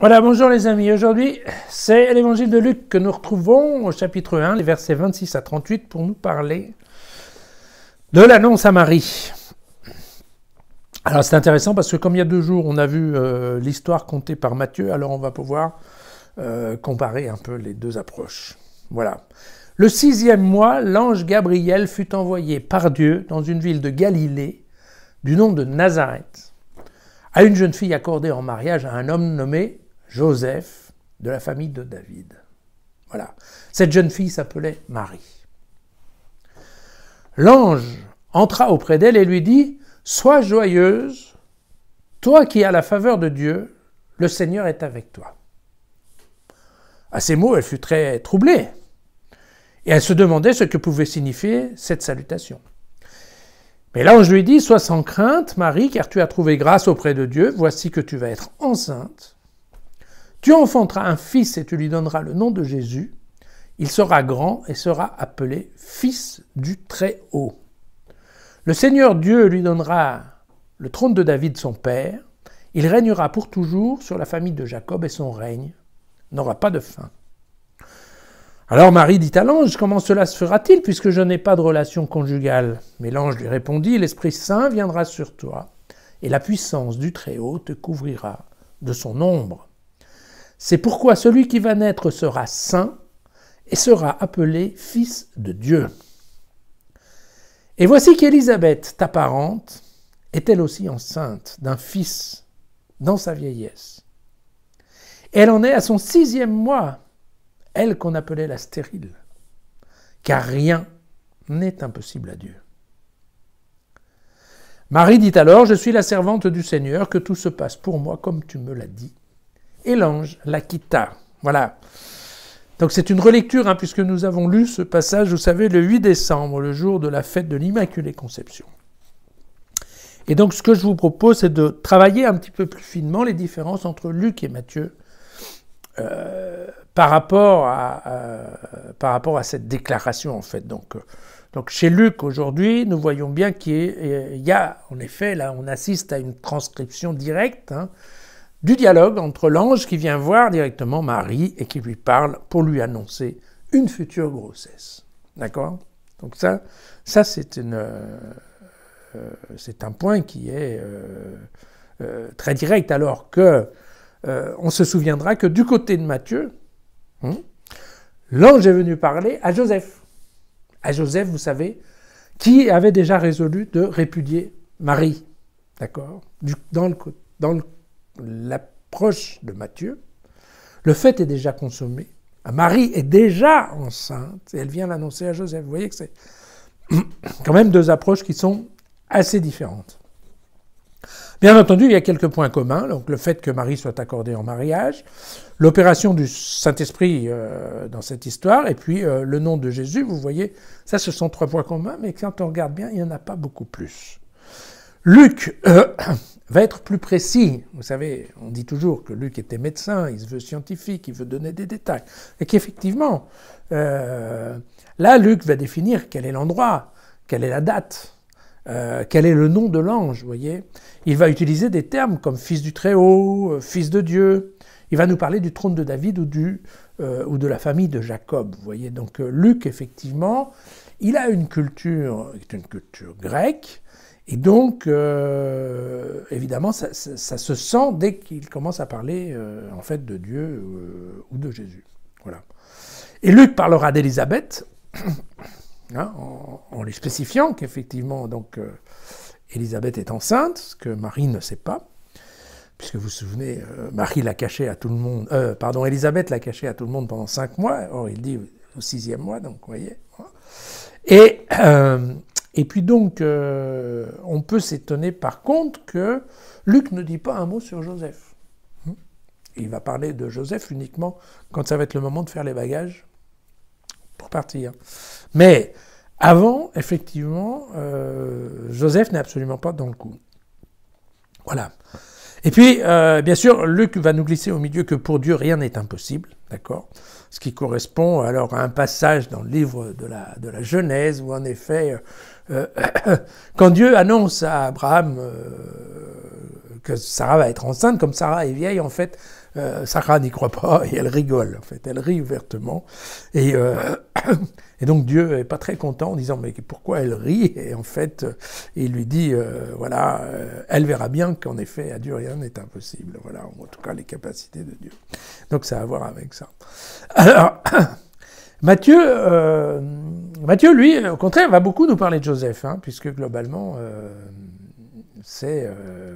Voilà, bonjour les amis. Aujourd'hui, c'est l'évangile de Luc que nous retrouvons au chapitre 1, les versets 26 à 38, pour nous parler de l'annonce à Marie. Alors c'est intéressant parce que comme il y a 2 jours, on a vu l'histoire contée par Matthieu, alors on va pouvoir comparer un peu les 2 approches. Voilà. Le 6e mois, l'ange Gabriel fut envoyé par Dieu dans une ville de Galilée, du nom de Nazareth, à une jeune fille accordée en mariage à un homme nommé Joseph, de la famille de David. Voilà. Cette jeune fille s'appelait Marie. L'ange entra auprès d'elle et lui dit « Sois joyeuse, toi qui as la faveur de Dieu, le Seigneur est avec toi. » À ces mots, elle fut très troublée et elle se demandait ce que pouvait signifier cette salutation. Mais l'ange lui dit « Sois sans crainte, Marie, car tu as trouvé grâce auprès de Dieu. Voici que tu vas être enceinte. Tu enfanteras un fils et tu lui donneras le nom de Jésus. Il sera grand et sera appelé Fils du Très-Haut. Le Seigneur Dieu lui donnera le trône de David, son père. Il régnera pour toujours sur la famille de Jacob et son règne n'aura pas de fin. » Alors Marie dit à l'ange, « Comment cela se fera-t-il puisque je n'ai pas de relation conjugale ?» Mais l'ange lui répondit, « L'Esprit Saint viendra sur toi et la puissance du Très-Haut te couvrira de son ombre. C'est pourquoi celui qui va naître sera saint et sera appelé Fils de Dieu. Et voici qu'Élisabeth, ta parente, est elle aussi enceinte d'un fils dans sa vieillesse. Elle en est à son 6e mois, elle qu'on appelait la stérile, car rien n'est impossible à Dieu. Marie dit alors, « Je suis la servante du Seigneur, que tout se passe pour moi comme tu me l'as dit. » Et l'ange la quitta. Voilà. Donc c'est une relecture, puisque nous avons lu ce passage, vous savez, le 8 décembre, le jour de la fête de l'Immaculée Conception. Et donc ce que je vous propose, c'est de travailler un petit peu plus finement les différences entre Luc et Matthieu par rapport à cette déclaration, en fait. Donc chez Luc, aujourd'hui, nous voyons bien qu'il y a, en effet, là, on assiste à une transcription directe, du dialogue entre l'ange qui vient voir directement Marie et qui lui parle pour lui annoncer une future grossesse. D'accord ? Donc ça c'est un point qui est très direct, alors que on se souviendra que du côté de Matthieu, l'ange est venu parler à Joseph. À Joseph, vous savez, qui avait déjà résolu de répudier Marie. D'accord ? Dans l'approche de Matthieu, le fait est déjà consommé. Marie est déjà enceinte et elle vient l'annoncer à Joseph. Vous voyez que c'est quand même 2 approches qui sont assez différentes. Bien entendu, il y a quelques points communs. Donc le fait que Marie soit accordée en mariage, l'opération du Saint-Esprit dans cette histoire, et puis le nom de Jésus, vous voyez, ça ce sont 3 points communs, mais quand on regarde bien, il n'y en a pas beaucoup plus. Luc va être plus précis. Vous savez, on dit toujours que Luc était médecin, il se veut scientifique, il veut donner des détails. Et qu'effectivement, là, Luc va définir quel est l'endroit, quelle est la date, quel est le nom de l'ange, vous voyez. Il va utiliser des termes comme Fils du Très-Haut, Fils de Dieu. Il va nous parler du trône de David ou de la famille de Jacob, vous voyez. Donc Luc, effectivement, il a une culture grecque. Et donc, évidemment, ça se sent dès qu'il commence à parler, en fait, de Dieu ou de Jésus. Voilà. Et Luc parlera d'Élisabeth, en lui spécifiant qu'effectivement, donc, Élisabeth est enceinte, ce que Marie ne sait pas, puisque vous vous souvenez, Marie l'a caché à tout le monde, Élisabeth l'a caché à tout le monde pendant 5 mois, or il dit au 6e mois, donc, vous voyez. Et puis donc, on peut s'étonner par contre que Luc ne dit pas un mot sur Joseph. Il va parler de Joseph uniquement quand ça va être le moment de faire les bagages pour partir. Mais avant, effectivement, Joseph n'est absolument pas dans le coup. Voilà. Et puis, bien sûr, Luc va nous glisser au milieu que pour Dieu, rien n'est impossible, d'accord ? Ce qui correspond alors à un passage dans le livre de la Genèse, où en effet, quand Dieu annonce à Abraham que Sarah va être enceinte. Comme Sarah est vieille, en fait, Sarah n'y croit pas et elle rigole. En fait, elle rit ouvertement. Et donc Dieu est pas très content en disant mais pourquoi elle rit? Et en fait, il lui dit voilà, elle verra bien qu'en effet à Dieu rien n'est impossible. Voilà, en tout cas les capacités de Dieu. Donc ça a à voir avec ça. Alors Matthieu, lui, au contraire, va beaucoup nous parler de Joseph, hein, puisque globalement, vous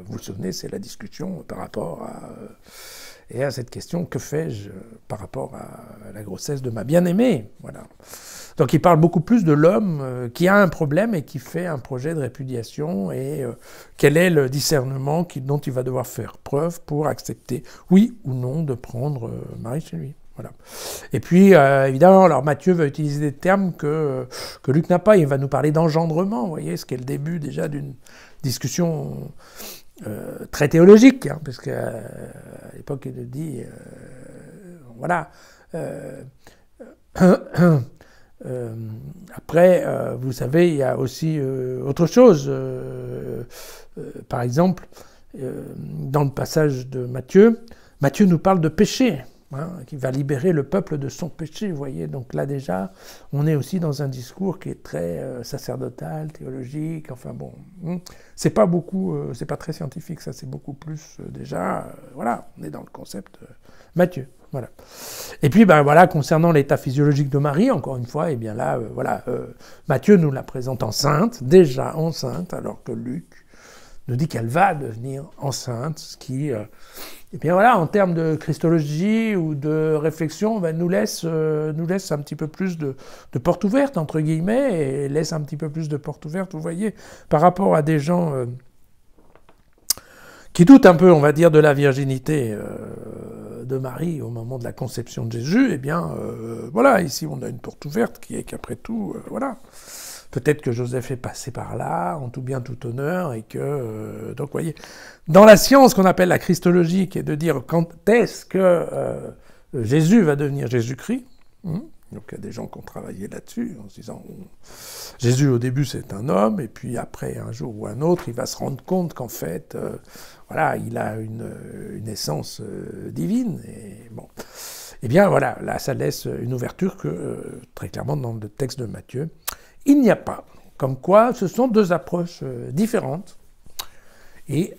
vous souvenez, c'est la discussion par rapport à cette question, que fais-je par rapport à la grossesse de ma bien-aimée, voilà. Donc il parle beaucoup plus de l'homme qui a un problème et qui fait un projet de répudiation, et quel est le discernement dont il va devoir faire preuve pour accepter, oui ou non, de prendre Marie chez lui. Voilà. Et puis, évidemment, alors Matthieu va utiliser des termes que Luc n'a pas. Il va nous parler d'engendrement, vous voyez, ce qui est le début déjà d'une discussion très théologique, hein, parce qu'à l'époque, il dit, voilà. Après, vous savez, il y a aussi autre chose. Par exemple, dans le passage de Matthieu, Matthieu nous parle de péché. Hein, qui va libérer le peuple de son péché, vous voyez. Donc là déjà, on est aussi dans un discours qui est très sacerdotal, théologique, enfin bon, c'est pas beaucoup, c'est pas très scientifique, ça c'est beaucoup plus déjà, voilà, on est dans le concept Matthieu, voilà. Et puis ben voilà, concernant l'état physiologique de Marie, encore une fois, et bien là, voilà, Matthieu nous la présente enceinte, déjà enceinte, alors que Luc nous dit qu'elle va devenir enceinte, ce qui, et bien voilà, en termes de christologie ou de réflexion, ben, nous laisse un petit peu plus de porte ouverte, entre guillemets, et laisse un petit peu plus de porte ouverte, vous voyez, par rapport à des gens qui doutent un peu, on va dire, de la virginité de Marie au moment de la conception de Jésus. Eh bien, voilà, ici on a une porte ouverte qui est qu'après tout, voilà. Peut-être que Joseph est passé par là, en tout bien, tout honneur, et que... donc, vous voyez, dans la science qu'on appelle la christologie, qui est de dire quand est-ce que Jésus va devenir Jésus-Christ, donc il y a des gens qui ont travaillé là-dessus, en se disant, Jésus au début c'est un homme, et puis après, un jour ou un autre, il va se rendre compte qu'en fait, voilà, il a une essence divine, et bon... Eh bien, voilà, là, ça laisse une ouverture que, très clairement, dans le texte de Matthieu, il n'y a pas. Comme quoi, ce sont deux approches différentes. Et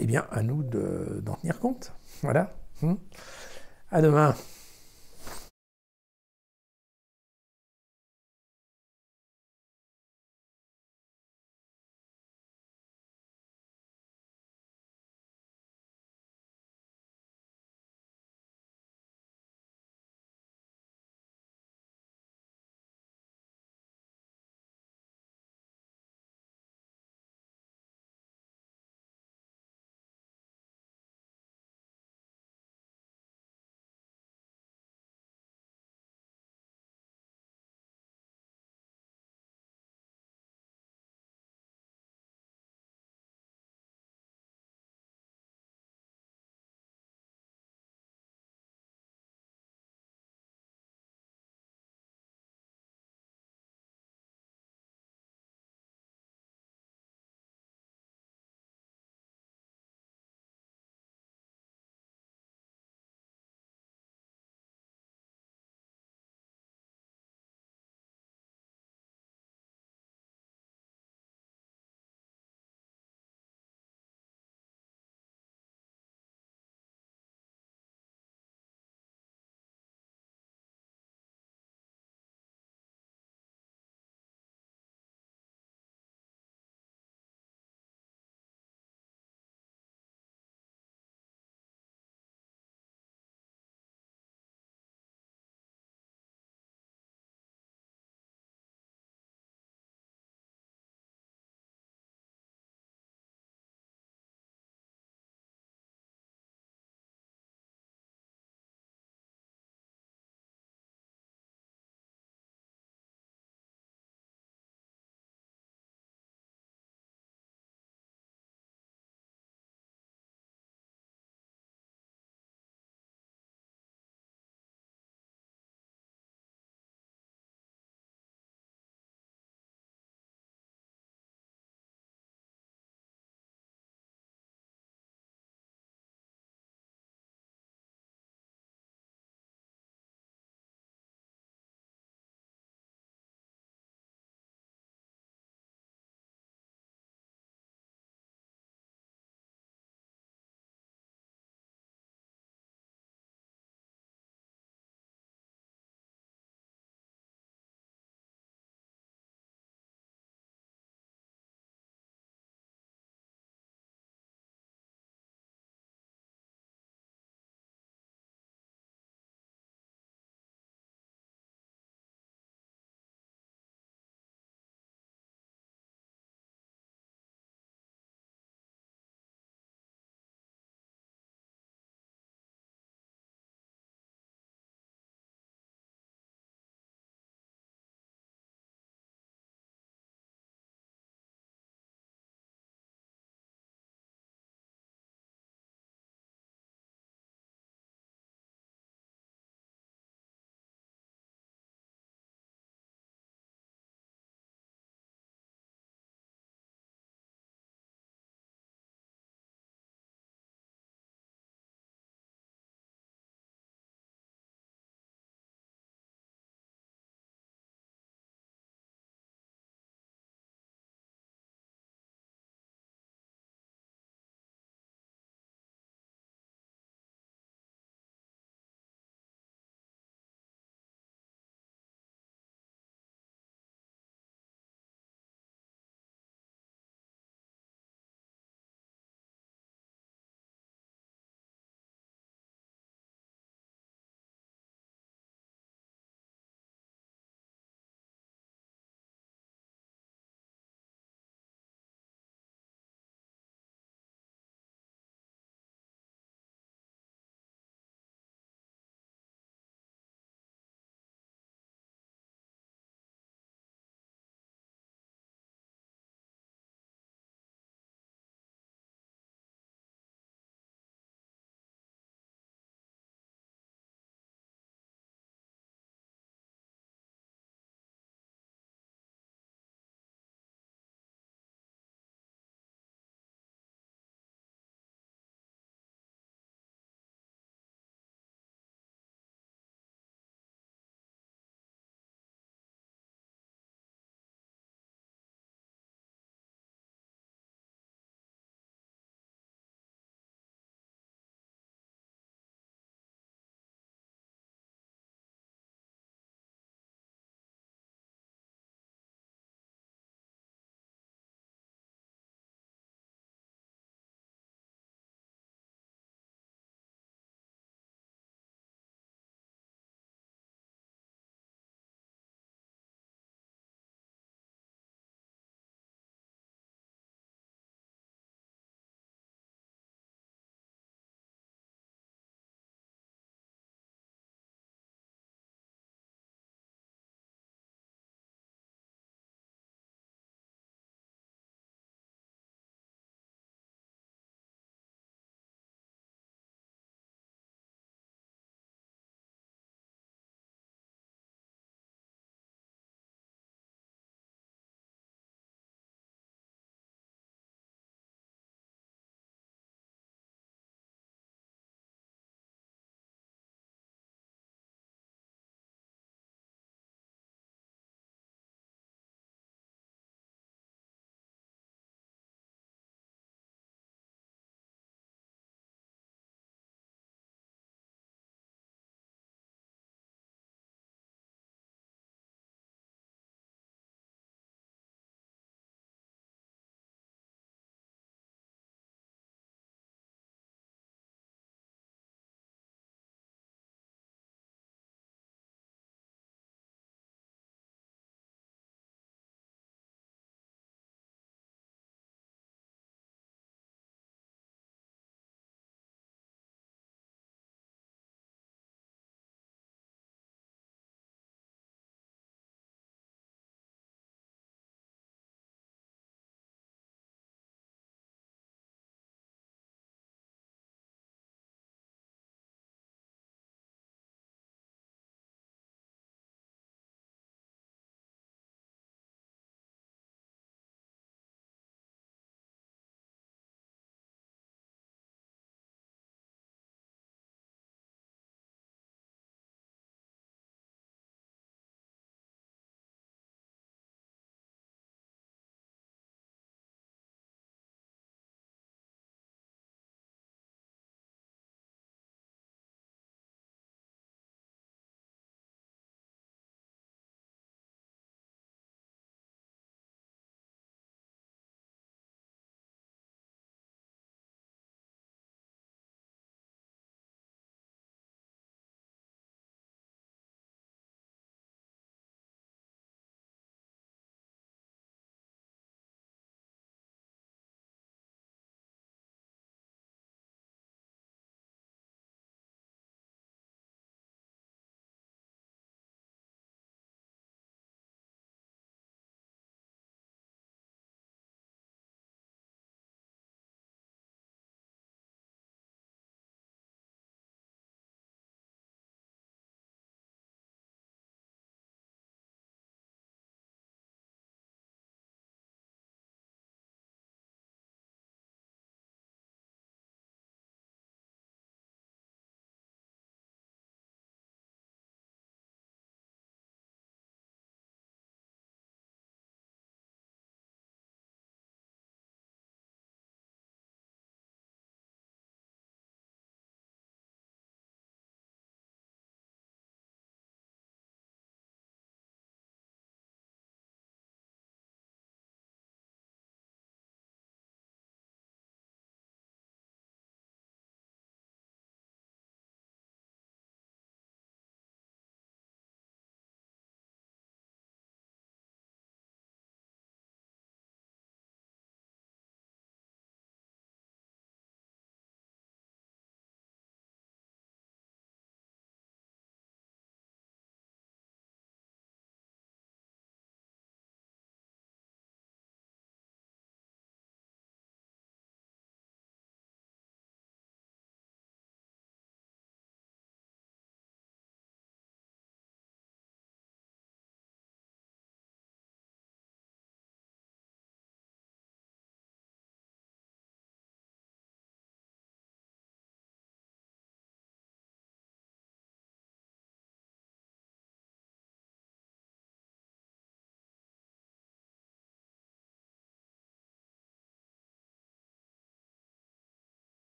eh bien, à nous d'en tenir compte. Voilà. À demain.